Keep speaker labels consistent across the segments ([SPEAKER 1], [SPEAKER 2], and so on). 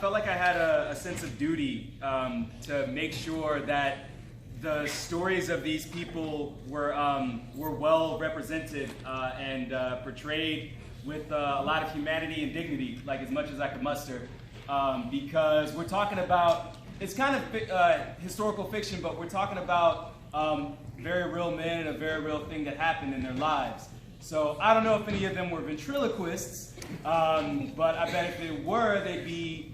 [SPEAKER 1] felt like I had a sense of duty to make sure that the stories of these people were well represented and portrayed with a lot of humanity and dignity, like as much as I could muster, because we're talking about, it's kind of historical fiction, but we're talking about very real men and a very real thing that happened in their lives. So I don't know if any of them were ventriloquists, but I bet if they were, they'd be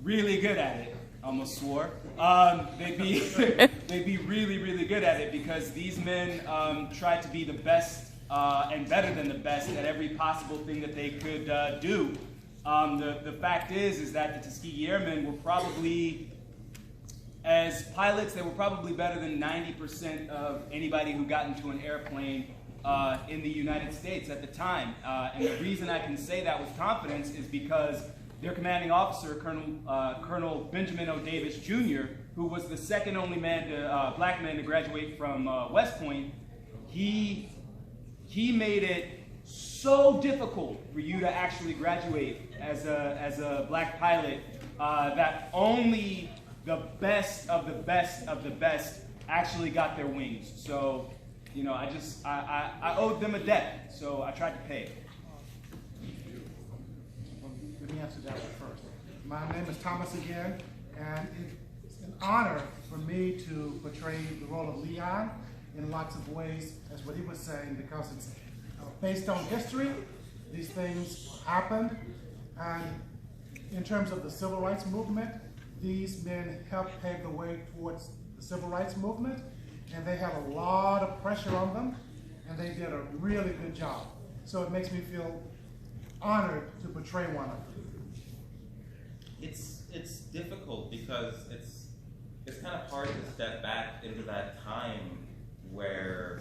[SPEAKER 1] really good at it. Almost swore. They'd be really, really good at it, because these men tried to be the best and better than the best at every possible thing that they could do. The fact is that the Tuskegee Airmen were probably, as pilots, they were probably better than 90% of anybody who got into an airplane in the United States at the time. And the reason I can say that with confidence is because their commanding officer, Colonel Benjamin O. Davis Jr., who was the second only black man to graduate from West Point, he made it so difficult for you to actually graduate as a black pilot that only the best of the best of the best actually got their wings. So, you know, I owed them a debt, so I tried to pay.
[SPEAKER 2] Let me answer that one first. My name is Thomas again, and it's an honor for me to portray the role of Leon in lots of ways, as what he was saying, because it's based on history. These things happened, and in terms of the civil rights movement, these men helped pave the way towards the civil rights movement, and they had a lot of pressure on them, and they did a really good job. So it makes me feel honored to portray one of them.
[SPEAKER 3] It's difficult because it's kind of hard to step back into that time where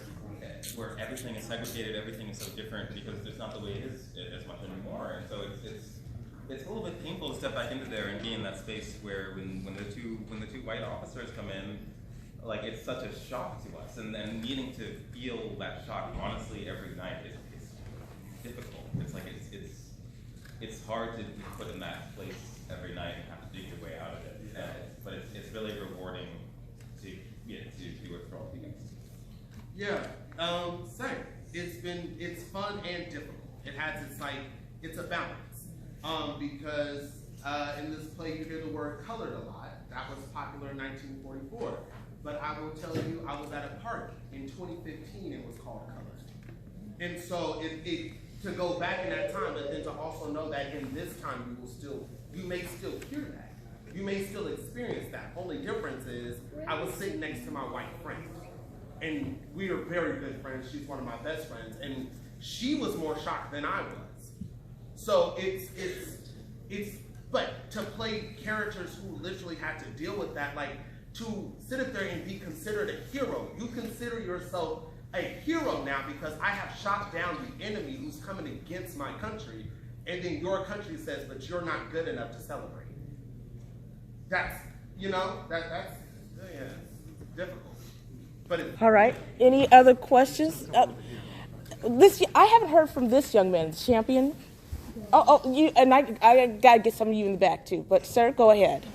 [SPEAKER 3] everything is segregated, everything is so different, because it's not the way it is as much anymore. And so it's a little bit painful to step back into there and be in that space where when the two white officers come in, like, it's such a shock to us, and needing to feel that shock honestly every night is difficult. It's like it's hard to be put in that place every night and have to dig your way out of it. But it's really rewarding to do it for all of you guys.
[SPEAKER 4] Yeah, same. It's fun and difficult. It has it's a balance. Because in this play you hear the word colored a lot. That was popular in 1944. But I will tell you, I was at a party in 2015, it was called Colored. And so to go back in that time, but then to also know that in this time you may still hear that. You may still experience that. Only difference is I was sitting next to my white friend. And we are very good friends. She's one of my best friends. And she was more shocked than I was. So but to play characters who literally had to deal with that, like to sit up there and be considered a hero. You consider yourself a hero now because I have shot down the enemy who's coming against my country, and then your country says, but you're not good enough to celebrate. That's, that's difficult. But
[SPEAKER 5] all right. Any other questions? I haven't heard from this young man, the champion. You, and I got to get some of you in the back too. But sir, go ahead.